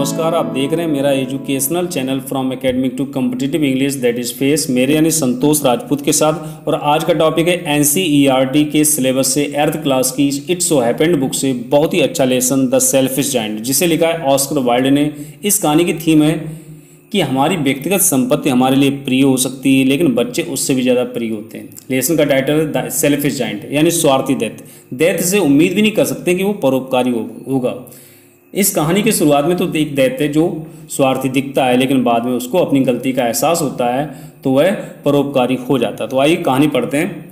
नमस्कार, आप देख रहे हैं मेरा educational channel from academic to competitive English that is face, मेरे यानी संतोष राजपूत के साथ। और आज का टॉपिक है एनसीईआरटी के सिलेबस से 8th क्लास की इट सो हैपेंड बुक से बहुत ही अच्छा लेसन द सेल्फिश जायंट, जिसे लिखा है ऑस्कर वाइल्ड ने। इस कहानी की थीम है कि हमारी व्यक्तिगत संपत्ति हमारे लिए प्रिय हो सकती है, लेकिन बच्चे उससे भी ज़्यादा प्रिय होते हैं। लेसन का टाइटल है द सेल्फिश जायंट, यानी स्वार्थी दैत्य से उम्मीद भी नहीं कर सकते कि वो परोपकारी होगा। इस कहानी की शुरुआत में तो एक दैत्य जो स्वार्थी दिखता है, लेकिन बाद में उसको अपनी गलती का एहसास होता है तो वह परोपकारी हो जाता है। तो आइए कहानी पढ़ते हैं।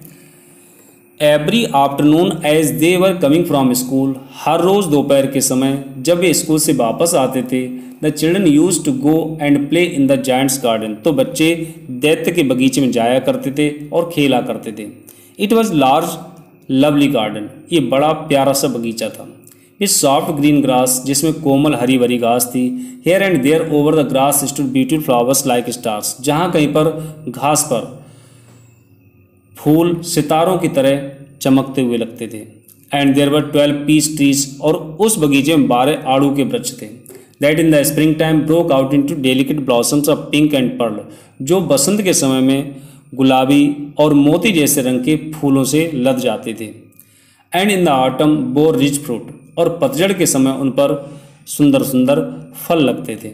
Every afternoon as they were coming from school, हर रोज़ दोपहर के समय जब वे स्कूल से वापस आते थे, the children use to go and play in the giant's garden, तो बच्चे दैत्य के बगीचे में जाया करते थे और खेला करते थे। It was large lovely garden, ये बड़ा प्यारा सा बगीचा था। इस सॉफ्ट ग्रीन ग्रास, जिसमें कोमल हरी भरी घास थी। Here and there over the grass stood beautiful flowers like stars, जहाँ कहीं पर घास पर फूल सितारों की तरह चमकते हुए लगते थे। And there were 12 peach trees, और उस बगीचे में 12 आड़ू के वृक्ष थे। That in the spring time broke out into delicate blossoms of pink and pearl, जो बसंत के समय में गुलाबी और मोती जैसे रंग के फूलों से लद जाते थे। And in the autumn bore rich fruit, और पतझड़ के समय उन पर सुंदर सुंदर फल लगते थे।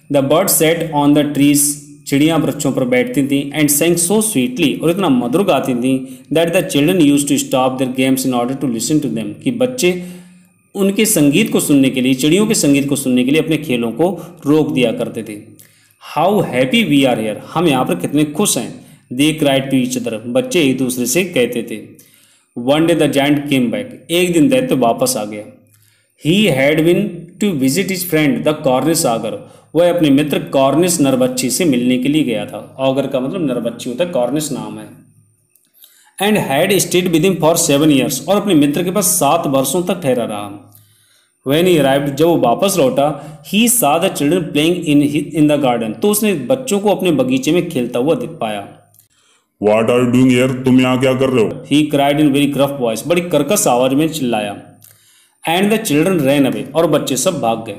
The bird set on the trees, चिड़ियाँ वृक्षों पर बैठती थीं। एंड सेंग सो स्वीटली, और इतना मधुर गाती थीं। That the children use to stop their games in order to listen to them, कि बच्चे उनके संगीत को सुनने के लिए, चिड़ियों के संगीत को सुनने के लिए अपने खेलों को रोक दिया करते थे। How happy we are here, हम यहाँ पर कितने खुश हैं। They cried to each other, बच्चे एक दूसरे से कहते थे। One day the giant came back, एक दिन दैत्य वापस आ गया। He had been to visit his friend the Cornish ogre, वह अपने मित्र कॉर्निश नरबच्ची से मिलने के लिए गया था। ऑगर का मतलब नरबच्ची होता है, कॉर्निश नाम है। And had stayed with him for 7 years, और अपने मित्र के पास 7 वर्षों तक ठहरा रहा। When he arrived, जब वो वापस लौटा, he saw the children playing in the garden, तो उसने बच्चों को अपने बगीचे में खेलता हुआ दिख पाया। What are you doing here? तुम यहाँ क्या कर रहे हो? He cried in very gruff voice, बड़ी कर्कश आवाज में चिल्लाया। And the children ran away, और बच्चे सब भाग गए।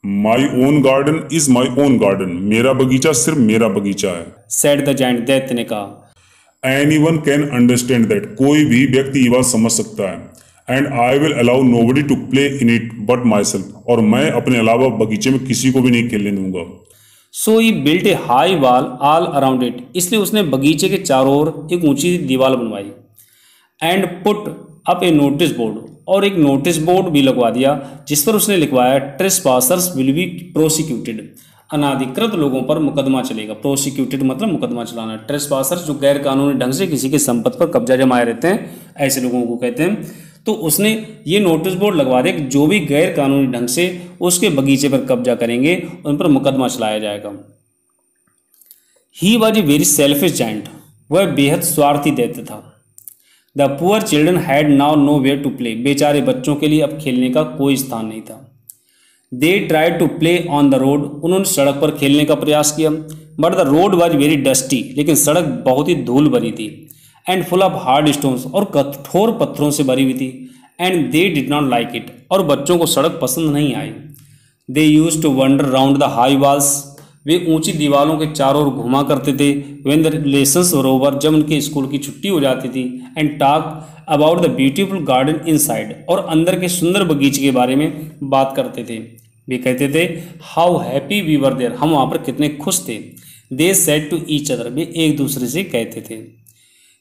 My own garden is my own garden, मेरा बगीचा सिर्फ मेरा बगीचा है। Said the giant, दैत्य ने कहा। Anyone can understand that, कोई भी व्यक्ति ये बात समझ सकता है। And I will allow nobody to play in it but myself, और मैं अपने अलावा बगीचे में किसी को भी नहीं खेलने दूंगा। So he built a high wall all around it, इसलिए उसने बगीचे के चारों ओर एक ऊंची दीवार बनवाई। And put up a notice board, और एक नोटिस बोर्ड भी लगवा दिया, जिस पर उसने लिखवाया ट्रेसपासर्स विल बी प्रोसिक्यूटेड, अनाधिकृत लोगों पर मुकदमा चलेगा। प्रोसिक्यूटेड मतलब मुकदमा चलाना। ट्रेसपासर्स जो गैर कानूनी ढंग से किसी के संपत्ति पर कब्जा जमाए रहते हैं, ऐसे लोगों को कहते हैं। तो उसने ये नोटिस बोर्ड लगवा दिया कि जो भी गैर कानूनी ढंग से उसके बगीचे पर कब्जा करेंगे उन पर मुकदमा चलाया जाएगा। He was a very selfish giant, वह बेहद स्वार्थी दैत्य था। The poor children had now nowhere to play, बेचारे बच्चों के लिए अब खेलने का कोई स्थान नहीं था। They tried to play on the road, उन्होंने सड़क पर खेलने का प्रयास किया। But the road was very dusty, लेकिन सड़क बहुत ही धूल भरी थी। And full of hard stones, और कठोर पत्थरों से भरी हुई थी। And they did not like it, और बच्चों को सड़क पसंद नहीं आई। They used to wander round the high walls, वे ऊंची दीवारों के चारों ओर घुमा करते थे। When the lessons were over, जब उनके स्कूल की छुट्टी हो जाती थी। And talk about the beautiful garden inside, और अंदर के सुंदर बगीचे के बारे में बात करते थे। वे कहते थे how happy we were there, हम वहाँ पर कितने खुश थे। They said to each other, वे एक दूसरे से कहते थे।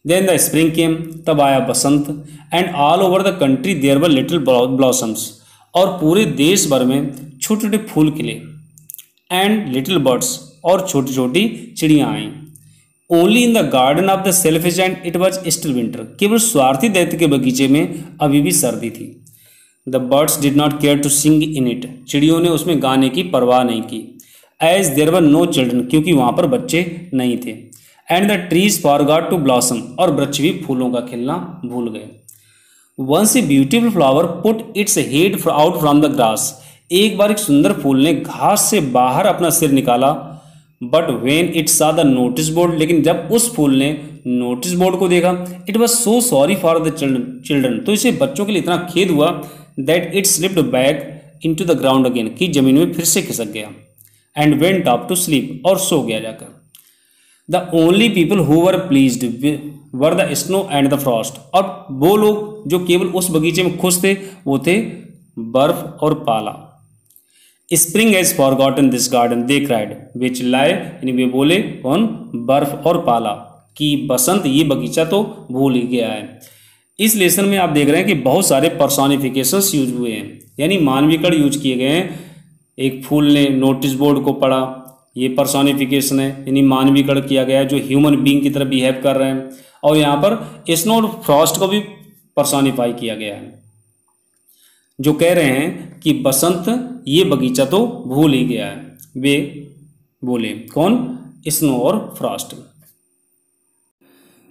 देन द स्प्रिंग केम, तब आया बसंत। And all over the country there were little blossoms, और पूरे देश भर में छोटे छोटे फूल खिले। एंड लिटिल बर्ड्स, और छोटी छोटी चिड़ियाँ आईं। Only in the garden of the selfish giant it was still winter, केवल स्वार्थी दैत्य के बगीचे में अभी भी सर्दी थी। The birds did not care to sing in it, चिड़ियों ने उसमें गाने की परवाह नहीं की। As there were no children, क्योंकि वहाँ पर बच्चे नहीं थे। And the trees forgot to blossom, और वृक्ष भी फूलों का खिलना भूल गए। Once a beautiful flower put its head out from the grass, एक बार एक सुंदर फूल ने घास से बाहर अपना सिर निकाला। But when it saw the notice board, लेकिन जब उस फूल ने नोटिस बोर्ड को देखा, it was so sorry for the children, तो इसे बच्चों के लिए इतना खेद हुआ that it slipped back into the ground again, कि जमीन में फिर से खिसक गया। And went up to sleep, और सो गया जाकर। The only people who were pleased were the snow and the Frost. अब वो लोग जो केवल उस बगीचे में खुश थे वो थे बर्फ और पाला। Spring has forgotten this garden they cried विच लाई, यानी वे बोले कौन, बर्फ और पाला, कि बसंत ये बगीचा तो भूल ही गया है। इस लेसन में आप देख रहे हैं कि बहुत सारे पर्सोनिफिकेशंस यूज हुए हैं, यानी मानवीकरण यूज किए गए हैं। एक फूल ने नोटिस बोर्ड को पढ़ा, ये पर्सोनिफिकेशन है, यानी मानवीकरण किया गया है, जो ह्यूमन बीइंग की तरह बिहेव कर रहे हैं। और यहाँ पर स्नो और फ्रॉस्ट को भी पर्सोनिफाई किया गया है, जो कह रहे हैं कि बसंत ये बगीचा तो भूल ही गया है। वे बोले कौन, स्नो और frost.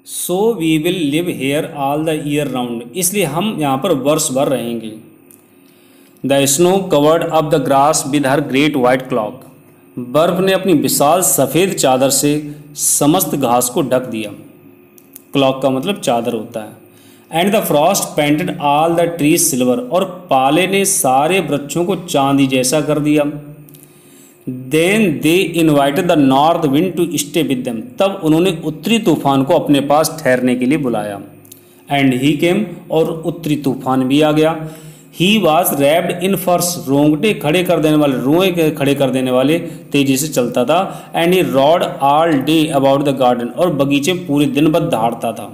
So we will live here all the year round, इसलिए हम यहाँ पर वर्ष भर रहेंगे। The snow covered up the grass with her great white cloak, बर्फ ने अपनी विशाल सफ़ेद चादर से समस्त घास को ढक दिया। क्लॉक का मतलब चादर होता है। And the Frost painted all the trees silver, और पाले ने सारे वृक्षों को चांदी जैसा कर दिया। Then they invited the north wind to stay with them, तब उन्होंने उत्तरी तूफान को अपने पास ठहरने के लिए बुलाया। एंड ही केम, और उत्तरी तूफान भी आ गया। ही वॉज रैप्ड इन फर्स, रोंगटे खड़े कर देने वाले, रोए खड़े कर देने वाले तेजी से चलता था। And he rod all day about the garden, और बगीचे पूरे दिन भर दहाड़ता था।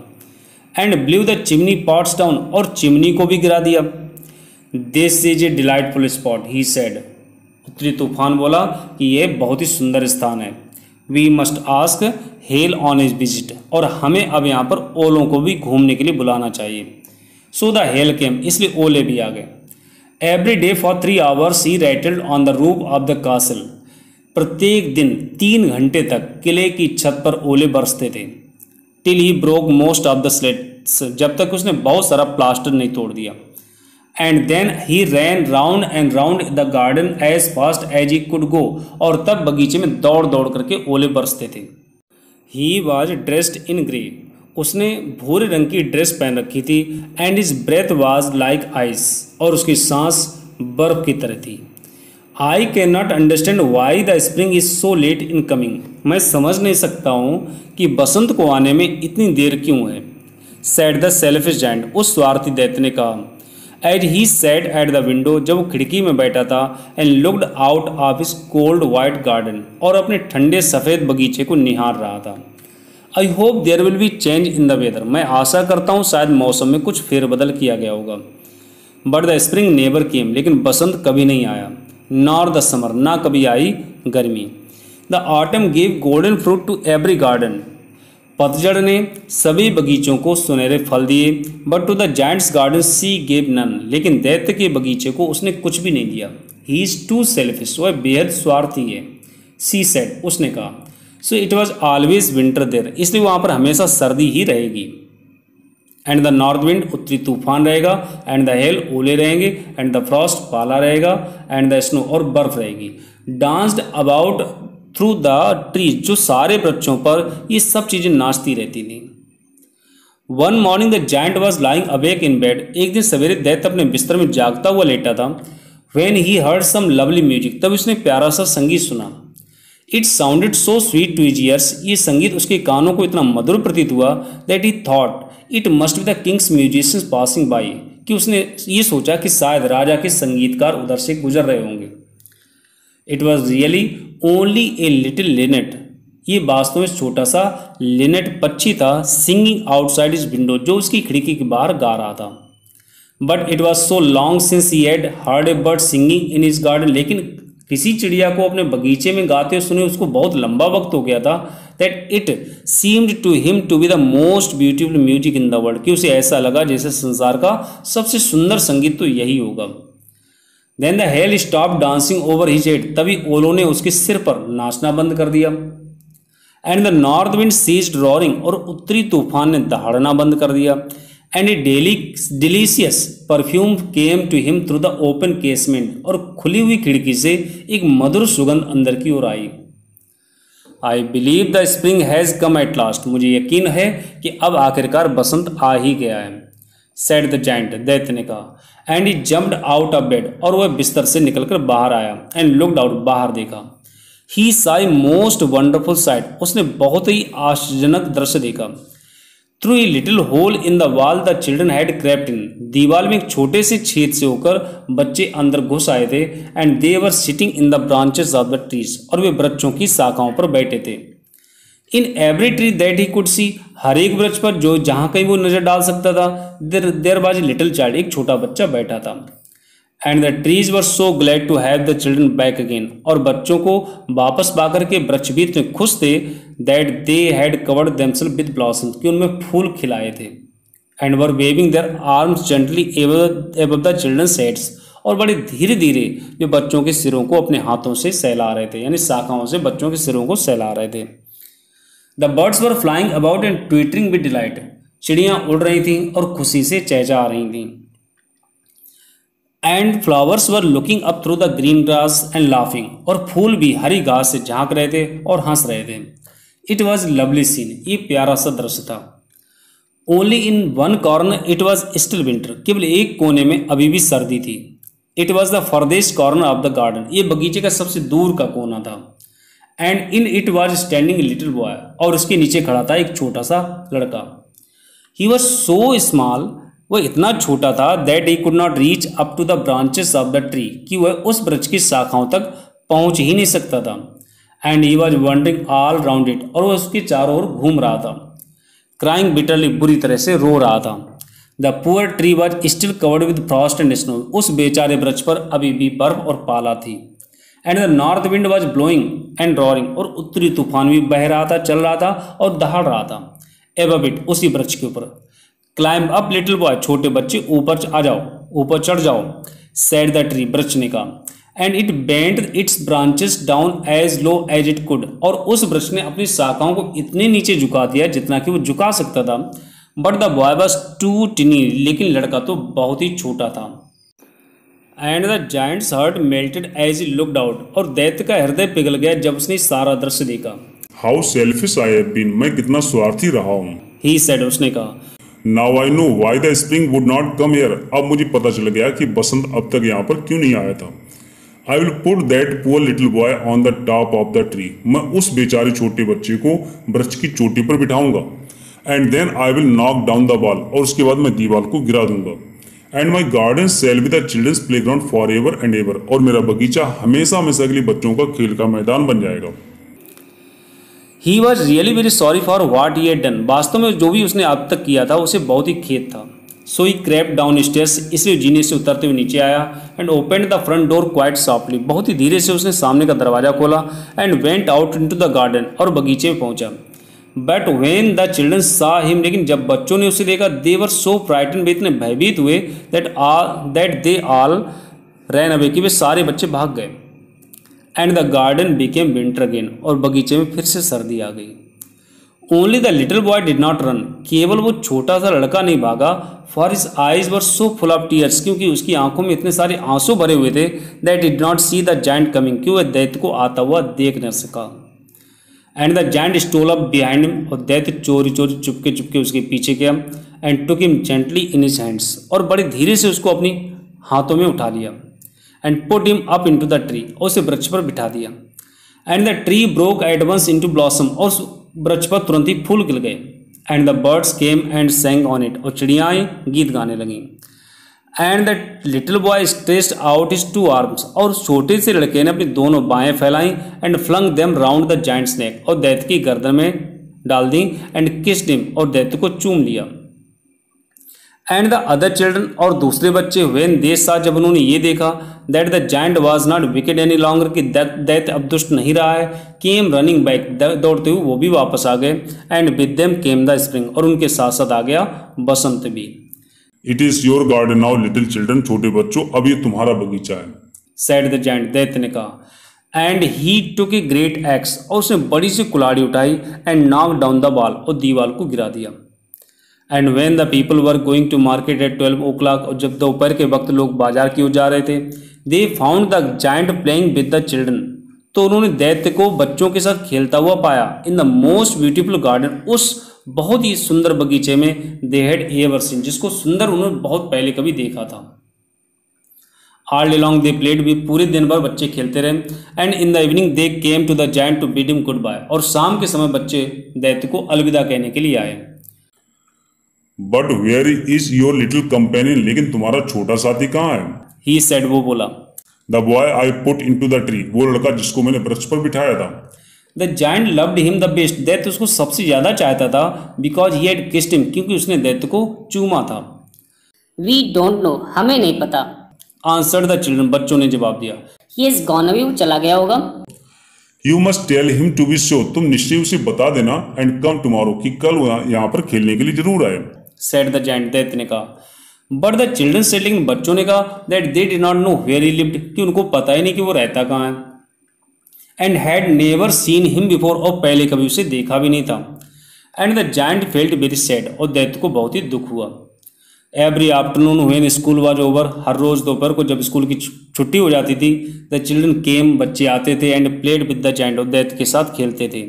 And blue the chimney pots down, और चिमनी को भी गिरा दिया। This is a delightful spot he said, उत्तरी तूफान बोला कि यह बहुत ही सुंदर स्थान है। We must ask hail on his visit, और हमें अब यहाँ पर ओलों को भी घूमने के लिए बुलाना चाहिए। सो द हेल केम, इसलिए ओले भी आ गए। Every day for 3 hours he rattled on the roof of the castle, प्रत्येक दिन 3 घंटे तक किले की छत पर ओले बरसते थे। Till he broke most of the slates, जब तक उसने बहुत सारा प्लास्टर नहीं तोड़ दिया। And then he ran round and round the garden as fast as he could go, और तब बगीचे में दौड़ दौड़ करके ओले बरसते थे। He was dressed in grey, उसने भूरे रंग की ड्रेस पहन रखी थी। And his breath was like ice, और उसकी सांस बर्फ की तरह थी। I can not understand why the spring is so late in coming, मैं समझ नहीं सकता हूँ कि बसंत को आने में इतनी देर क्यों है। सैड द सेल्फिश जायंट, उस स्वार्थी दैत्य ने कहा। As he sat at the window, जब वो खिड़की में बैठा था। And looked out of his cold white garden, और अपने ठंडे सफ़ेद बगीचे को निहार रहा था। I hope there will be change in the weather, मैं आशा करता हूँ शायद मौसम में कुछ फेरबदल किया गया होगा। But the spring never came, लेकिन बसंत कभी नहीं आया। नॉर द समर, ना कभी आई गर्मी। The autumn give golden fruit to every garden, पतझड़ ने सभी बगीचों को सुनहरे फल दिए। But to the giant's garden she gave none, लेकिन दैत्य के बगीचे को उसने कुछ भी नहीं दिया। ही इज टू सेल्फिश, वह बेहद स्वार्थी है। सी सेड, उसने कहा। So it was always winter there, इसलिए वहाँ पर हमेशा सर्दी ही रहेगी। एंड द नॉर्थ विंड, उत्तरी तूफान रहेगा। एंड द हेल, ओले रहेंगे। एंड द फ्रॉस्ट, पाला रहेगा। एंड द स्नो, और बर्फ रहेगी। Danced about through the trees, जो सारे वृक्षों पर ये सब चीज़ें नाचती रहती थी। One morning the giant was lying awake in bed, एक दिन सवेरे दैत्य अपने बिस्तर में जागता हुआ लेटा था। When he heard some lovely music, तब उसने प्यारा सा संगीत सुना। It sounded so sweet to his ears, ये संगीत उसके कानों को इतना मधुर प्रतीत हुआ। That he thought it must be the king's musicians passing by, कि उसने ये सोचा कि शायद राजा के संगीतकार उधर से गुजर रहे होंगे। It was really only a little Lynette, ये वास्तव में छोटा सा लिनेट पक्षी था। सिंगिंग आउटसाइड हिज विंडो, जो उसकी खिड़की के बाहर गा रहा था। But it was so long since he had heard a bird singing in his garden, लेकिन किसी चिड़िया को अपने बगीचे में गाते सुने उसको बहुत लंबा वक्त हो गया था। That it seemed to him to be the most beautiful music in the world, कि उसे ऐसा लगा जैसे संसार का सबसे सुंदर संगीत तो यही होगा। Then the hail stop dancing over his head, तभी ओलों ने उसके सिर पर नाचना बंद कर दिया। And the north wind ceased roaring, और उत्तरी तूफान ने दहाड़ना बंद कर दिया। And a delicious perfume came to him through the open casement, और खुली हुई खिड़की से एक मधुर सुगंध अंदर की ओर आई। I believe the spring has come at last, मुझे यकीन है कि अब आखिरकार बसंत आ ही गया है। सेड द जायंट, दैत्य ने कहा। And he jumped out of bed, और वह बिस्तर से निकलकर बाहर आया। एंड लुक्ड आउट, बाहर देखा। He saw a most wonderful sight, उसने बहुत ही आश्चर्यजनक दृश्य देखा। Through a little hole in the wall the children had crept in, दीवार में एक छोटे से छेद से होकर बच्चे अंदर घुस आए थे। And they were sitting in the branches of the trees, और वे वृक्षों की शाखाओं पर बैठे थे। In every tree that he could see, हर एक वृक्ष पर जो जहां कहीं वो नजर डाल सकता था, there was a little child, एक छोटा बच्चा बैठा था। And the trees were so glad to have the children back again, और बच्चों को वापस पाकर के वृक्ष भी इतने खुश थे that they had covered themselves with blossoms, कि उनमें फूल खिलाए थे। And were waving their arms gently above the children's heads, और बड़े धीरे धीरे वे बच्चों के सिरों को अपने हाथों से सहला रहे थे, यानी शाखाओं से बच्चों के सिरों को सहला रहे थे। The birds were flying about and twittering with delight, चिड़ियां उड़ रही थीं और खुशी से चहचहा रही थीं। And flowers were looking up through the green grass and laughing, और फूल भी हरी घास से झांक रहे थे और हंस रहे थे। इट वॉज लवली सीन, ये प्यारा सा दृश्य था। Only in one corner it was still winter, केवल एक कोने में अभी भी सर्दी थी। It was the farthest corner of the garden, ये बगीचे का सबसे दूर का कोना था। And in it was standing little boy, और उसके नीचे खड़ा था एक छोटा सा लड़का। ही वॉज सो स्मॉल, वह इतना छोटा था that he could not reach up to the branches of the tree, कि वह उस वृक्ष की शाखाओं तक पहुंच ही नहीं सकता था। And he was wondering all round it, और वह उसके चारों ओर घूम रहा था। क्राइंग बिटरली, बुरी तरह से रो रहा था। The poor tree was still covered with Frost and snow, उस बेचारे वृक्ष पर अभी भी बर्फ और पाला थी। And the north wind was blowing and roaring, और उत्तरी तूफान भी बह रहा था, चल रहा था और दहाड़ रहा था। एबव इट, उसी वृक्ष के ऊपर। क्लाइंब अप लिटिल बॉय, छोटे बच्चे ऊपर आ जाओ, ऊपर चढ़ जाओ, सेड द ट्री, वृक्ष ने कहा। And it bent its branches down as low as it could, और उस वृक्ष ने अपनी शाखाओं को इतने नीचे झुका दिया जितना कि वो झुका सकता था। But the boy was too tiny, लेकिन लड़का तो बहुत ही छोटा था। And the giant's heart melted as he looked out, और दैत्य का हृदय पिघल गया जब उसने सारा दृश्य देखा। How selfish I have been, मैं कितना स्वार्थी रहा हूँ। ही सेड, उसने कहा। Now I know why the spring would not come here, अब मुझे पता चल गया कि बसंत अब तक यहाँ पर क्यों नहीं आया था। I will put that poor little boy on the top of the tree, मैं उस बेचारे छोटे बच्चे को वृक्ष की चोटी पर बिठाऊंगा। And then I will knock down the wall, और उसके बाद मैं दीवार को गिरा दूंगा। And my garden shall be the children's playground for ever and ever, और मेरा बगीचा हमेशा हमेशा के लिए बच्चों का खेल का मैदान बन जाएगा। He was really very sorry for what he had done, वास्तव में जो भी उसने अब तक किया था उसे बहुत ही खेद था। सो ही क्रेप्ट डाउन स्टेयर्स, इसलिए जीने से उतरते हुए नीचे आया। And opened the front door quite softly, बहुत ही धीरे से उसने सामने का दरवाजा खोला। And went out into the garden, और बगीचे में पहुंचा। बट व्हेन द चिल्ड्रन सा हिम, लेकिन जब बच्चों ने उसे देखा, दे वर सो फ्राइटन, वे इतने भयभीत हुए that they all ran away, कि वे सारे बच्चे भाग गए। And the garden became winter again, और बगीचे में फिर से सर्दी आ गई। Only the little boy did not run, केवल वो छोटा सा लड़का नहीं भागा। For his eyes were so full of tears, क्योंकि उसकी आंखों में इतने सारे आंसू भरे हुए थे। That did not see the giant coming, कि वह दैत्य को आता हुआ देख न सका। And the giant stole up behind him, और दैत्य चोरी चोरी चुपके चुपके उसके पीछे गया। And took him gently in his hands, और बड़े धीरे से उसको अपनी हाथों में उठा लिया। And put him up into the tree, और उसे वृक्ष पर बिठा दिया। And the tree broke at once into blossom, और वृक्ष पर तुरंत ही फूल खिल गए। And the birds came and sang on it, और चिड़ियाएं गीत गाने लगीं। And the little boy stretched out his two arms, और छोटे से लड़के ने अपनी दोनों बाहें फैलाई। And flung them round the giants नेक, और दैत्य की गर्दन में डाल दी। एंड किस्ड हिम, और दैत्य को चूम लिया। एंड द अदर चिल्ड्रन, और दूसरे बच्चे, व्हेन दे सा, जब उन्होंने ये देखा, that the giant was not wicked any longer, कि दैत्य अब दुष्ट नहीं रहा है, केम रनिंग बैक, दौड़ते हुए वो भी वापस आ गए। And with them came the spring, और उनके साथ साथ आ गया बसंत भी। It is your garden now little children, छोटे बच्चों अब ये तुम्हारा बगीचा है, सेड द जायंट, दैत्य ने कहा। And he took a great axe, और उसने बड़ी सी कुल्हाड़ी उठाई। And knock down the wall, और दीवार को गिरा दिया। And when the people were going to market at 12 o'clock, और जब दोपहर के वक्त लोग बाजार की ओर जा रहे थे, दे found the giant playing with the children, तो उन्होंने दैत्य को बच्चों के साथ खेलता हुआ पाया in the most beautiful garden, उस बहुत ही सुंदर बगीचे में दे हैड एवर सीन, जिसको सुंदर उन्होंने बहुत पहले कभी देखा था। All day long they played भी, पूरे दिन भर बच्चे खेलते रहे। And in the evening they came to the giant to bid him goodbye, और शाम के समय बच्चे दैत्य को अलविदा कहने के लिए आए। But where is your little companion, लेकिन तुम्हारा छोटा साथी कहाँ है? ही सेड, वो बोला। The boy I put into the tree, वो लड़का जिसको मैंने वृक्ष पर बिठाया था। The giant loved him the best, दैत्य उसको सबसे ज्यादा चाहता था। Because he had kissed him, क्योंकि उसने दैत्य को चूमा था। वी डोंट नो, हमें नहीं पता। आंसर्ड द चिल्ड्रन, बच्चों ने जवाब दिया। ही इज गॉन अवे, वो चला गया होगा। You must tell him to be sure, तुम निश्चय उसे बता देना। एंड कम टुमारो, कि कल यहाँ पर खेलने के लिए जरूर आए। सेड द जायंट, दैत्य ने कहा। बट द चिल्ड्रन सेड, लेकिन बच्चों ने कहा that they did not know where he lived, कि उनको पता ही नहीं कि वो रहता कहाँ है। And had never seen him before, और पहले कभी उसे देखा भी नहीं था। And the giant felt very sad, और दैत्य को बहुत ही दुख हुआ। Every afternoon when school was over, हर रोज दोपहर को जब स्कूल की छुट्टी हो जाती थी, द चिल्ड्रन केम, बच्चे आते थे। And played with the giant, और दैत्य के साथ खेलते थे।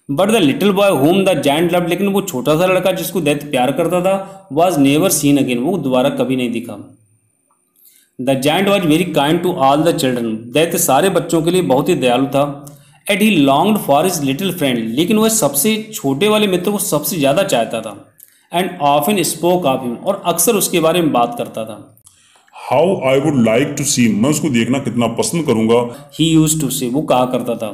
But the little boy home the giant loved, लेकिन वो छोटा सा लड़का जिसको दैत्य प्यार करता था, वाज नेवर सीन अगेन, वो दोबारा कभी नहीं दिखा। The giant was very kind to all the children, दैत्य सारे बच्चों के लिए बहुत ही दयालु था। At he longed for his little friend, लेकिन वह सबसे छोटे वाले मित्र को सबसे ज़्यादा चाहता था। And often spoke of him, और अक्सर उसके बारे में बात करता था। How I would like to see, मैं उसको देखना कितना पसंद करूंगा। ही यूज्ड टू से, वो कहा करता था।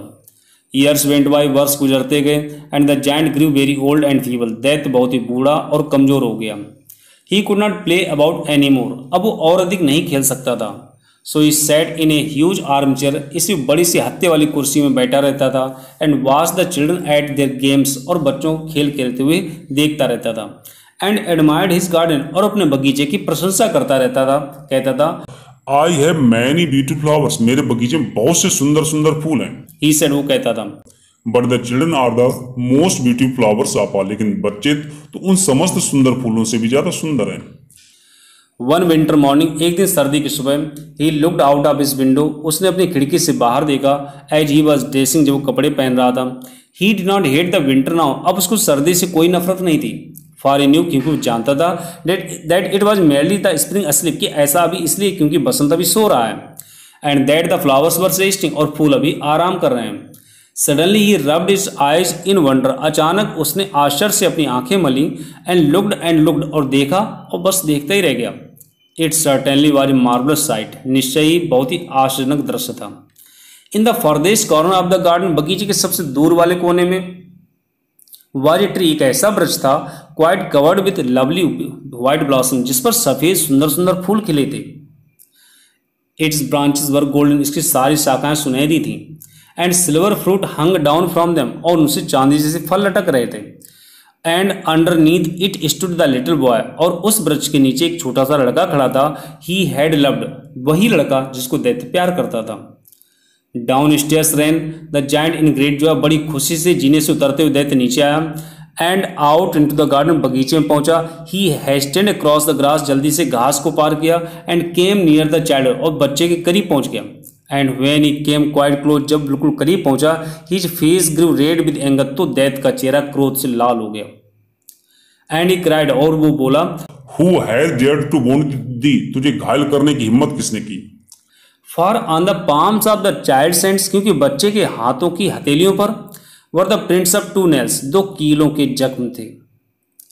ईयर्स वेंट बाय, वर्ष गुजरते गए। And the giant grew very old and feeble, दैत्य बहुत ही बूढ़ा और कमजोर हो गया। He could not play about any more, अब वो और अधिक नहीं खेल सकता था। So he sat in a huge armchair, इसी बड़ी सी हत्ते वाली कुर्सी में बैठा रहता था। And watch the children eight there games, और बच्चों को खेल खेलते हुए देखता रहता था। एंड एडमायर्ड हिज गार्डन, और अपने बगीचे की प्रशंसा करता रहता था। कहता था, I have many beautiful flowers, मेरे बगीचे में बहुत से सुंदर सुंदर फूल हैं। ही सेड, वो कहता था। But the children are the most beautiful flowers of all, लेकिन बच्चे तो उन समस्त सुंदर फूलों से भी ज्यादा सुंदर हैं। वन विंटर मॉर्निंग, एक दिन सर्दी की सुबह, ही looked out of his window, उसने अपनी खिड़की से बाहर देखा। एज ही वॉज ड्रेसिंग, जब वो कपड़े पहन रहा था। He did not hate the winter now, अब उसको सर्दी से कोई नफरत नहीं थी। फॉर ही न्यू, क्योंकि वो जानता था that it was merely the spring asleep, कि ऐसा अभी इसलिए क्योंकि बसंत अभी सो रहा है। And that the flowers were resting, और फूल अभी आराम कर रहे हैं। सडनली ही रब्ड हिज आइज इन वंडर, अचानक उसने आश्चर्य से अपनी आंखें मली। एंड लुक्ड, और देखा, और बस देखता ही रह गया। It certainly was a marvellous site, निश्चय ही बहुत ही आश्चर्यजनक दृश्य था। In the farthest corner of the garden, बगीचे के सबसे दूर वाले कोने में, वाज ए ट्री, एक ऐसा वृक्ष था, quite covered with lovely white blossom, जिस पर सफेद सुंदर सुंदर फूल खिले थे। इट्स ब्रांचेस वर गोल्डन, इसकी सारी शाखाएं सुनहरी थी। And silver fruit hung down from them, और उनसे चांदी जैसे फल लटक रहे थे। And underneath it stood the little boy, और उस वृक्ष के नीचे एक छोटा सा लड़का खड़ा था। ही हैड लव्ड, वही लड़का जिसको दैत्य प्यार करता था। Down stairs rain the giant in great Joy, बड़ी खुशी से जीने से उतरते हुए दैत्य नीचे आया। And out into the garden, बगीचे में पहुंचा। He hasted across the grass, जल्दी से घास को पार किया। And came near the child, और बच्चे के करीब पहुंच गया। And when he came quite close, जब बिल्कुल करीब पहुंचा, his face grew red with anger, तो दैत्य का चेहरा क्रोध से लाल हो गया। एंड ही क्राइड, और वो बोला, who has dared to wound thee, तुझे घायल करने की हिम्मत किसने की? For on the palms of the child hands, क्योंकि बच्चे के हाथों की हथेलियों पर were the prints of 2 nails, 2 कीलों के जख्म थे।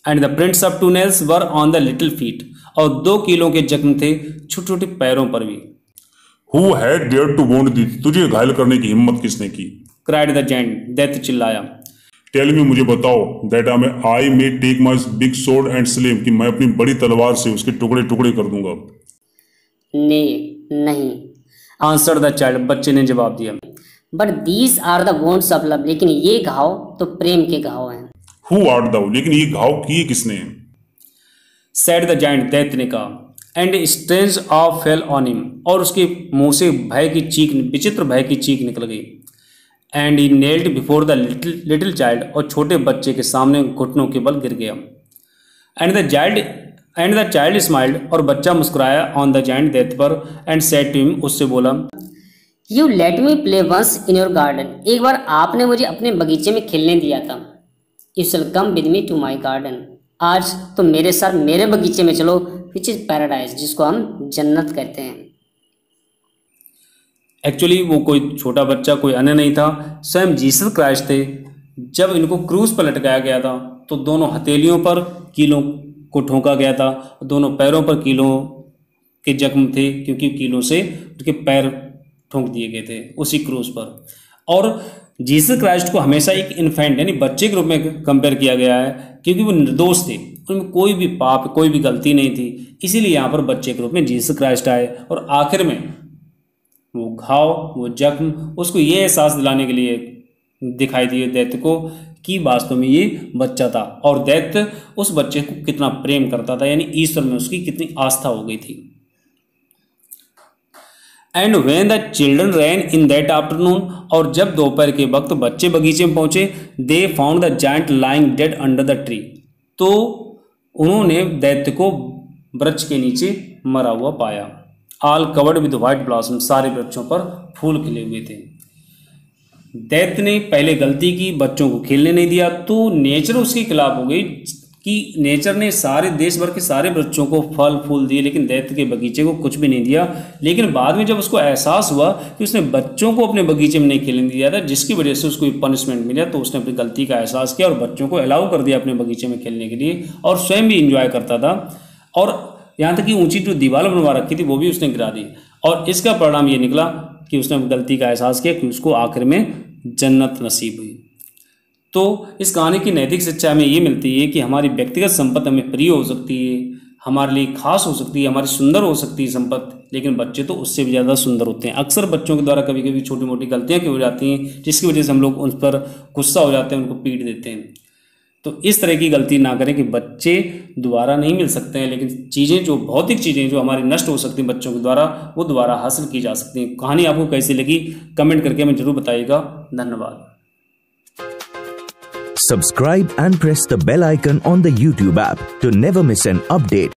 And the prints of 2 nails were on the little feet, और 2 कीलों के जख्म थे छोटे छोटे पैरों पर भी। Who had dared to wound thee, तुझे घायल करने की हिम्मत किसने की? क्राइड द जायंट, दैत्य चिल्लाया। टेल मी, मुझे बताओ, that I may take my big sword and slay him, कि मैं अपनी बड़ी तलवार से उसके टुकड़े टुकड़े कर दूंगा। नहीं। आंसर द चाइल्ड, बच्चे ने जवाब दिया। But these are the wounds of love, लेकिन ये घाव तो प्रेम के घाव हैं। हु आर्ट दाउ, लेकिन ये घाव किए किसने? सेड द जायंट, दैत्य ने कहा। And strange of fell on him, और उसके मुंह से भय की चीख, विचित्र भय की चीख निकल गई। And he nailed before the little child, और छोटे बच्चे के सामने घुटनों के बल गिर गया। एंड द चाइल्ड स्माइल्ड, और बच्चा मुस्कुराया ऑन द जायंट, दैत्य पर। एंड सेड टू हिम, उससे बोला, you let me play once in your garden, एक बार आपने मुझे अपने बगीचे में खेलने दिया था। You shall come with me to my garden, आज तुम मेरे साथ मेरे बगीचे में चलो, विच इज पैराडाइज, जिसको हम जन्नत कहते हैं। एक्चुअली वो कोई छोटा बच्चा, कोई अन्य नहीं था, स्वयं जीसस क्राइस्ट थे। जब इनको क्रूस पर लटकाया गया था तो दोनों हथेलियों पर कीलों को ठोका गया था, दोनों पैरों पर कीलों के जख्म थे, क्योंकि कीलों से उनके पैर ठोंक दिए गए थे उसी क्रूस पर। और जीसस क्राइस्ट को हमेशा एक इन्फेंट यानी बच्चे के रूप में कंपेयर किया गया है, क्योंकि वो निर्दोष थे, उनमें कोई भी पाप, कोई भी गलती नहीं थी, इसीलिए यहाँ पर बच्चे के रूप में जीसस क्राइस्ट आए। और आखिर में वो घाव, वो जख्म, उसको ये एहसास दिलाने के लिए दिखाई दिए दैत्य को कि वास्तव में ये बच्चा था और दैत्य उस बच्चे को कितना प्रेम करता था, यानी ईश्वर में उसकी कितनी आस्था हो गई थी। And when the children ran in that afternoon, और जब दोपहर के वक्त बच्चे बगीचे में पहुंचे, they found the giant lying dead under the tree, तो उन्होंने दैत्य को वृक्ष के नीचे मरा हुआ पाया। All covered with white blossom, सारे वृक्षों पर फूल खिले हुए थे। दैत्य ने पहले गलती की, बच्चों को खेलने नहीं दिया, तो नेचर उसके खिलाफ हो गई कि नेचर ने सारे देश भर के सारे बच्चों को फल फूल दिए, लेकिन दैत्य के बगीचे को कुछ भी नहीं दिया। लेकिन बाद में जब उसको एहसास हुआ कि उसने बच्चों को अपने बगीचे में नहीं खेलने दिया था, जिसकी वजह से उसको पनिशमेंट मिला, तो उसने अपनी गलती का एहसास किया और बच्चों को अलाउ कर दिया अपने बगीचे में खेलने के लिए, और स्वयं भी इंजॉय करता था। और यहाँ तक कि ऊंची जो दीवार बनवा रखी थी वो भी उसने गिरा दी, और इसका परिणाम ये निकला कि उसने गलती का एहसास किया कि उसको आखिर में जन्नत नसीब हुई। तो इस कहानी की नैतिक शिक्षा हमें ये मिलती है कि हमारी व्यक्तिगत संपत्ति हमें प्रिय हो सकती है, हमारे लिए खास हो सकती है, हमारी सुंदर हो सकती है संपत्ति, लेकिन बच्चे तो उससे भी ज़्यादा सुंदर होते हैं। अक्सर बच्चों के द्वारा कभी कभी छोटी मोटी गलतियाँ क्यों हो जाती हैं, जिसकी वजह से हम लोग उन पर गुस्सा हो जाते हैं, उनको पीट देते हैं। तो इस तरह की गलती ना करें कि बच्चे दोबारा नहीं मिल सकते हैं, लेकिन चीज़ें जो भौतिक चीज़ें जो हमारी नष्ट हो सकती हैं बच्चों के द्वारा, वो दोबारा हासिल की जा सकती हैं। कहानी आपको कैसी लगी कमेंट करके हमें जरूर बताइएगा। धन्यवाद। Subscribe and press the bell icon on the YouTube app to never miss an update.